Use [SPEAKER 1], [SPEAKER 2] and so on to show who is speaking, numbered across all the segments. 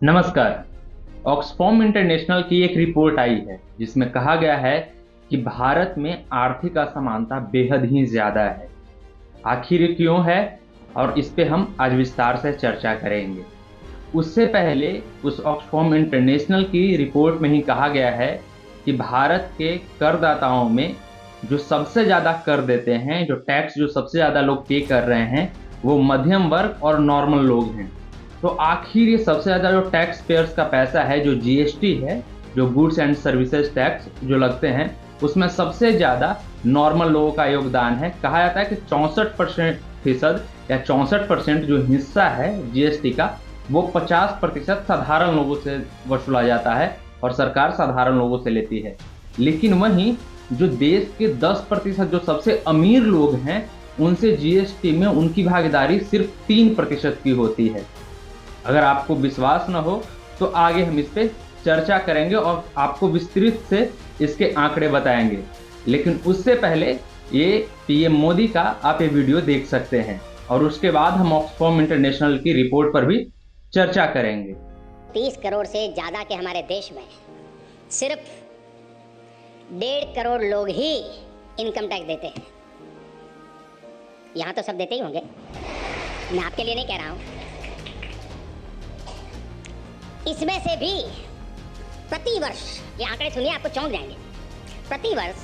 [SPEAKER 1] नमस्कार। Oxfam international की एक रिपोर्ट आई है जिसमें कहा गया है कि भारत में आर्थिक असमानता बेहद ही ज़्यादा है। आखिर ये क्यों है और इस पे हम आज विस्तार से चर्चा करेंगे। उससे पहले उस ऑक्सफैम इंटरनेशनल की रिपोर्ट में ही कहा गया है कि भारत के करदाताओं में जो सबसे ज़्यादा कर देते हैं, जो टैक्स जो सबसे ज़्यादा लोग पे कर रहे हैं, वो मध्यम वर्ग और नॉर्मल लोग हैं। तो आखिर ये सबसे ज़्यादा जो टैक्स पेयर्स का पैसा है, जो जीएसटी है, जो गुड्स एंड सर्विसेज टैक्स जो लगते हैं, उसमें सबसे ज़्यादा नॉर्मल लोगों का योगदान है। कहा जाता है कि 64% या 64% जो हिस्सा है जीएसटी का, वो 50% साधारण लोगों से वसूला जाता है और सरकार साधारण लोगों से लेती है। लेकिन वहीं जो देश के 10% जो सबसे अमीर लोग हैं, उनसे जीएसटी में उनकी भागीदारी सिर्फ 3% की होती है। अगर आपको विश्वास न हो तो आगे हम इस पे चर्चा करेंगे और आपको विस्तृत से इसके आंकड़े बताएंगे। लेकिन उससे पहले ये पीएम मोदी का आप ये वीडियो देख सकते हैं और उसके बाद हम ऑक्सफैम इंटरनेशनल की रिपोर्ट पर भी चर्चा करेंगे।
[SPEAKER 2] 30 करोड़ से ज्यादा के हमारे देश में सिर्फ 1.5 करोड़ लोग ही इनकम टैक्स देते हैं। यहां तो सब देते ही होंगे, मैं आपके लिए नहीं कह रहा हूं। इसमें से भी प्रति वर्ष, ये आंकड़े सुनिए आपको चौंक जाएंगे, प्रति वर्ष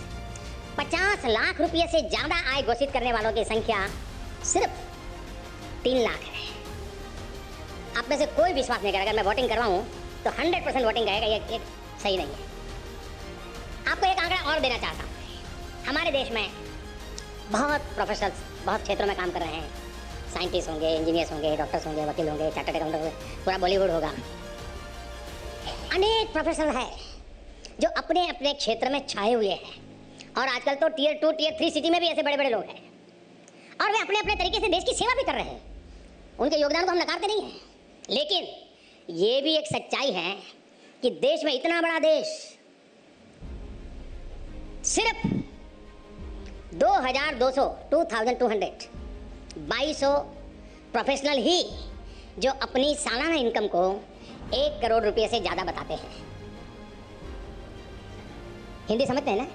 [SPEAKER 2] 50 लाख रुपए से ज्यादा आय घोषित करने वालों की संख्या सिर्फ 3 लाख है। आप में से कोई विश्वास नहीं करेगा, अगर मैं वोटिंग करवाऊं तो 100% वोटिंग कहेगा ये सही नहीं है। आपको एक आंकड़ा और देना चाहता हूं। हमारे देश में बहुत प्रोफेशनल्स बहुत क्षेत्रों में काम कर रहे हैं। साइंटिस्ट होंगे, इंजीनियर्स होंगे, डॉक्टर्स होंगे, वकील होंगे, चार्टर्ड अकाउंटेंट होंगे, पूरा बॉलीवुड होगा। अनेक प्रोफेशनल है जो अपने अपने क्षेत्र में छाए हुए हैं और आजकल तो टियर 2 टियर 3 सिटी में भी ऐसे बड़े बड़े लोग हैं और वे अपने अपने तरीके से देश की सेवा भी कर रहे हैं। उनके योगदान को हम नकारते नहीं हैं, लेकिन ये भी एक सच्चाई है कि देश में, इतना बड़ा देश, सिर्फ 2200 प्रोफेशनल ही जो अपनी सालाना इनकम को 1 करोड़ रुपए से ज्यादा बताते हैं। हिंदी समझते हैं ना?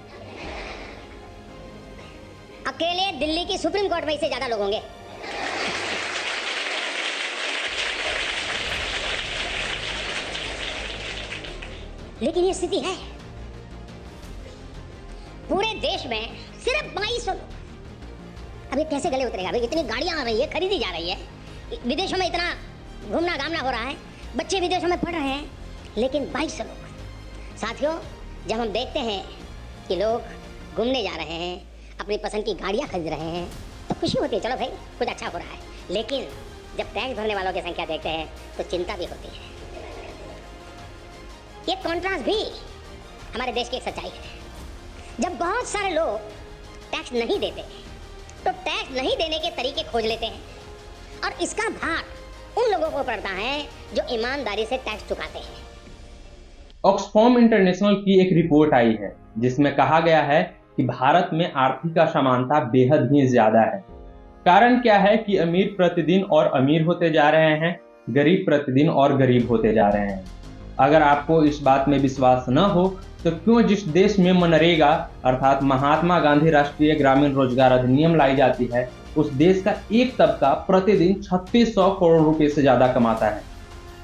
[SPEAKER 2] अकेले दिल्ली की सुप्रीम कोर्ट में इससे ज्यादा लोग होंगे। लेकिन ये स्थिति है पूरे देश में सिर्फ 2200 लोग। अब ये कैसे गले उतरेगा भाई? इतनी गाड़ियां आ रही है, खरीदी जा रही है, विदेशों में इतना घूमना घामना हो रहा है, बच्चे विदेशों में पढ़ रहे हैं, लेकिन 2200 लोग। साथियों, जब हम देखते हैं कि लोग घूमने जा रहे हैं, अपनी पसंद की गाड़ियां खरीद रहे हैं, तो खुशी होती है, चलो भाई कुछ अच्छा हो रहा है। लेकिन जब टैक्स भरने वालों की संख्या देखते हैं तो चिंता भी होती है। ये कॉन्ट्रास्ट भी हमारे देश की एक सच्चाई है। जब बहुत सारे लोग टैक्स नहीं देते तो टैक्स नहीं देने के तरीके खोज लेते हैं और इसका भार उन लोगों को पड़ता है जो ईमानदारी से टैक्स चुकाते हैं।
[SPEAKER 1] ऑक्सफैम इंटरनेशनल की एक रिपोर्ट आई है जिसमें कहा गया है कि भारत में आर्थिक असमानता बेहद ही ज्यादा है। कारण क्या है कि अमीर प्रतिदिन और अमीर होते जा रहे हैं, गरीब प्रतिदिन और गरीब होते जा रहे हैं। अगर आपको इस बात में विश्वास न हो तो क्यों जिस देश में मनरेगा अर्थात महात्मा गांधी राष्ट्रीय ग्रामीण रोजगार अधिनियम लाई जाती है, उस देश का एक तबका प्रतिदिन 3600 करोड़ रुपए से ज्यादा कमाता है।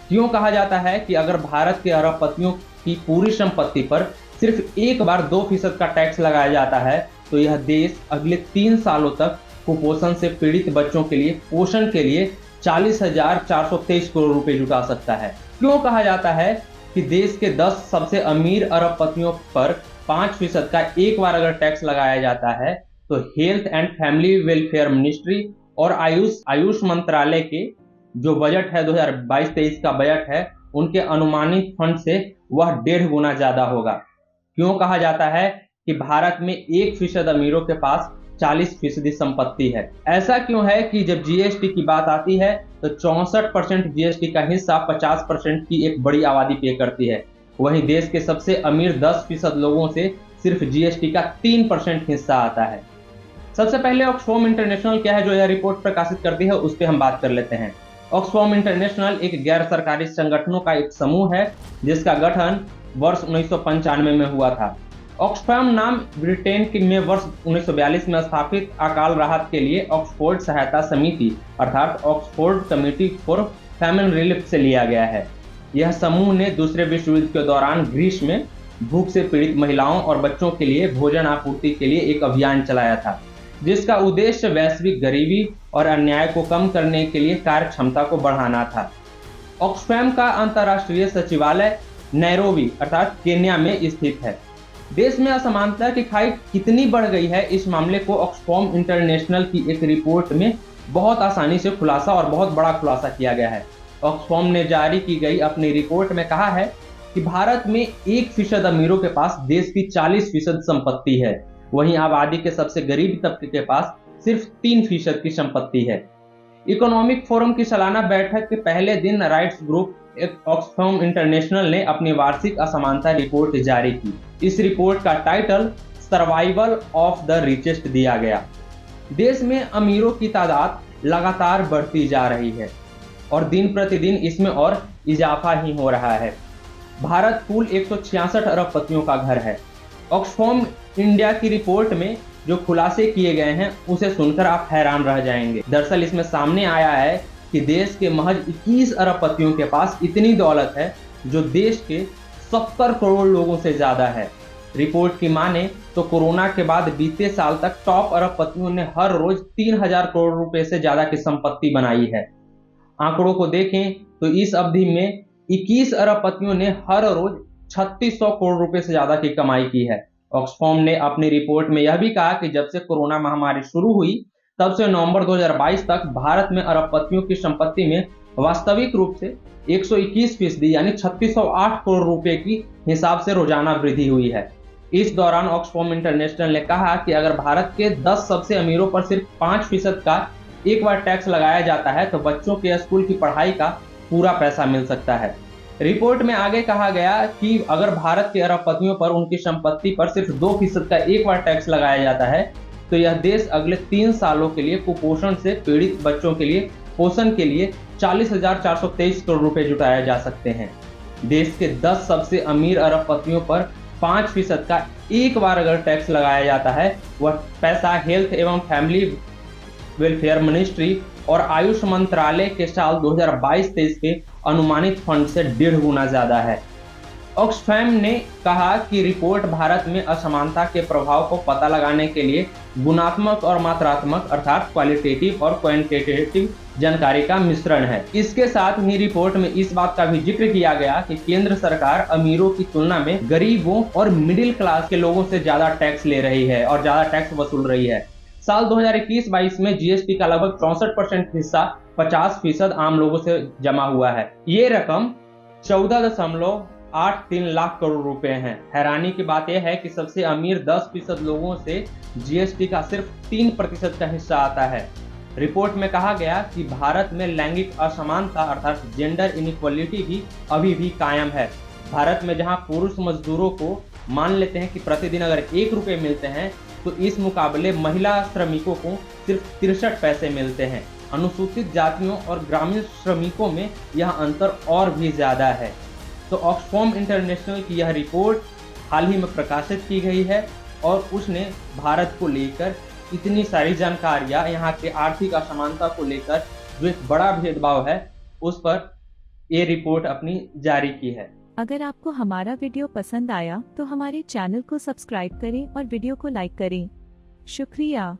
[SPEAKER 1] क्यों कहा जाता है कि अगर भारत के अरबपतियों की पूरी संपत्ति पर सिर्फ एक बार 2% का टैक्स लगाया जाता है तो यह देश अगले 3 सालों तक कुपोषण से पीड़ित बच्चों के लिए पोषण के लिए 40,423 करोड़ रुपए जुटा सकता है। क्यों कहा जाता है कि देश के 10 सबसे अमीर अरबपतियों पर 5% का एक बार अगर टैक्स लगाया जाता है तो health and family welfare ministry और आयुष मंत्रालय के जो बजट है 2022-23 का बजट है, उनके अनुमानित फंड से वह 1.5 गुना ज्यादा होगा। क्यों कहा जाता है कि भारत में 1% अमीरों के पास 40% संपत्ति है? ऐसा क्यों है कि जब जीएसटी की बात आती है तो 64% जीएसटी का हिस्सा 50% की एक बड़ी आबादी पे करती है, वहीं देश के सबसे अमीर 10% लोगों से सिर्फ जीएसटी का 3% हिस्सा आता है। सबसे पहले ऑक्सफैम इंटरनेशनल क्या है जो यह रिपोर्ट प्रकाशित करती है, उस पर हम बात कर लेते हैं। ऑक्सफैम इंटरनेशनल एक गैर सरकारी संगठनों का एक समूह है जिसका गठन वर्ष 1995 में हुआ था। ऑक्सफैम नाम ब्रिटेन में वर्ष 1942 में स्थापित अकाल राहत के लिए ऑक्सफोर्ड सहायता समिति अर्थात Oxford committee for famine relief से लिया गया है। यह समूह ने दूसरे विश्व युद्ध के दौरान ग्रीस में भूख से पीड़ित महिलाओं और बच्चों के लिए भोजन आपूर्ति के लिए एक अभियान चलाया था, जिसका उद्देश्य वैश्विक गरीबी और अन्याय को कम करने के लिए कार्य क्षमता को बढ़ाना था। ऑक्सफैम का अंतर्राष्ट्रीय सचिवालय नैरोबी अर्थात केन्या में स्थित है। देश में असमानता की खाई कितनी बढ़ गई है, इस मामले को ऑक्सफैम इंटरनेशनल की एक रिपोर्ट में बहुत आसानी से खुलासा और बहुत बड़ा खुलासा किया गया है। ऑक्सफैम ने जारी की गई अपनी रिपोर्ट में कहा है कि भारत में 1% अमीरों के पास देश की 40% संपत्ति है, वहीं आबादी के सबसे गरीब तबके के पास सिर्फ 3% की संपत्ति है। इकोनॉमिक फोरम की सालाना बैठक के पहले दिन राइट्स ग्रुप ऑक्सफैम इंटरनेशनल ने अपनी वार्षिक असमानता रिपोर्ट जारी की। इस रिपोर्ट का title survival of the richest दिया गया। देश में अमीरों की तादाद लगातार बढ़ती जा रही है और दिन प्रतिदिन इसमें और इजाफा ही हो रहा है। भारत कुल 166 अरबपतियों का घर है। ऑक्सफैम इंडिया की रिपोर्ट में जो खुलासे किए गए हैं उसे सुनकर आप हैरान रह जाएंगे। दरअसल इसमें सामने आया है कि देश के महज 21 अरबपतियों के पास इतनी दौलत है जो देश के 70 करोड़ लोगों से ज्यादा है। रिपोर्ट की माने तो कोरोना के बाद बीते साल तक टॉप अरबपतियों ने हर रोज 3000 करोड़ रुपए से ज्यादा की संपत्ति बनाई है। आंकड़ों को देखें तो इस अवधि में 21 अरबपतियों ने हर रोज 3600 करोड़ रुपए से ज्यादा की कमाई की है। ऑक्सफैम ने अपनी रिपोर्ट में यह भी कहा कि जब से कोरोना महामारी शुरू हुई तब से नवंबर 2022 तक भारत में अरबपतियों की संपत्ति में वास्तविक रूप से 121% यानी 3608 करोड़ रुपए की हिसाब से रोजाना वृद्धि हुई है। इस दौरान ऑक्सफैम इंटरनेशनल ने कहा कि अगर भारत के 10 सबसे अमीरों पर सिर्फ 5% का एक बार टैक्स लगाया जाता है तो बच्चों के स्कूल की पढ़ाई का पूरा पैसा मिल सकता है। रिपोर्ट में आगे कहा गया कि अगर भारत के अरबपतियों पर उनकी संपत्ति पर सिर्फ 2% का एक बार टैक्स लगाया जाता है तो यह देश अगले 3 सालों के लिए कुपोषण से पीड़ित बच्चों के लिए पोषण के लिए 40,423 करोड़ रुपए जुटाया जा सकते हैं। देश के 10 सबसे अमीर अरबपतियों पर 5% का एक बार अगर टैक्स लगाया जाता है, वह पैसा हेल्थ एवं फैमिली वेलफेयर मिनिस्ट्री और आयुष मंत्रालय के साल 2022-23 के अनुमानित फंड से 1.5 गुना ज्यादा है। ऑक्सफैम ने कहा कि रिपोर्ट भारत में असमानता के प्रभाव को पता लगाने के लिए गुणात्मक और मात्रात्मक अर्थात क्वालिटेटिव और क्वांटिटेटिव जानकारी का मिश्रण है। इसके साथ ही रिपोर्ट में इस बात का भी जिक्र किया गया कि केंद्र सरकार अमीरों की तुलना में गरीबों और मिडिल क्लास के लोगों से ज्यादा टैक्स ले रही है और ज्यादा टैक्स वसूल रही है। साल 2021-22 में जीएसटी का लगभग 64% हिस्सा 50% आम लोगों से जमा हुआ है। ये रकम 14.83 लाख करोड़ रुपए है। हैरानी की बात यह है कि सबसे अमीर 10% लोगों से जीएसटी का सिर्फ 3% का हिस्सा आता है। रिपोर्ट में कहा गया कि भारत में लैंगिक असमानता अर्थात जेंडर इनइक्वालिटी भी अभी भी कायम है। भारत में जहां पुरुष मजदूरों को मान लेते हैं कि प्रतिदिन अगर 1 रुपए मिलते हैं तो इस मुकाबले महिला श्रमिकों को सिर्फ 63 पैसे मिलते हैं। अनुसूचित जातियों और ग्रामीण श्रमिकों में यह अंतर और भी ज्यादा है। तो ऑक्सफैम इंटरनेशनल की यह रिपोर्ट हाल ही में प्रकाशित की गई है और उसने भारत को लेकर इतनी सारी जानकारियां, यहाँ के आर्थिक असमानता को लेकर जो एक बड़ा भेदभाव है उस पर ये रिपोर्ट अपनी जारी की है।
[SPEAKER 3] अगर आपको हमारा वीडियो पसंद आया तो हमारे चैनल को सब्सक्राइब करें और वीडियो को लाइक करें। शुक्रिया।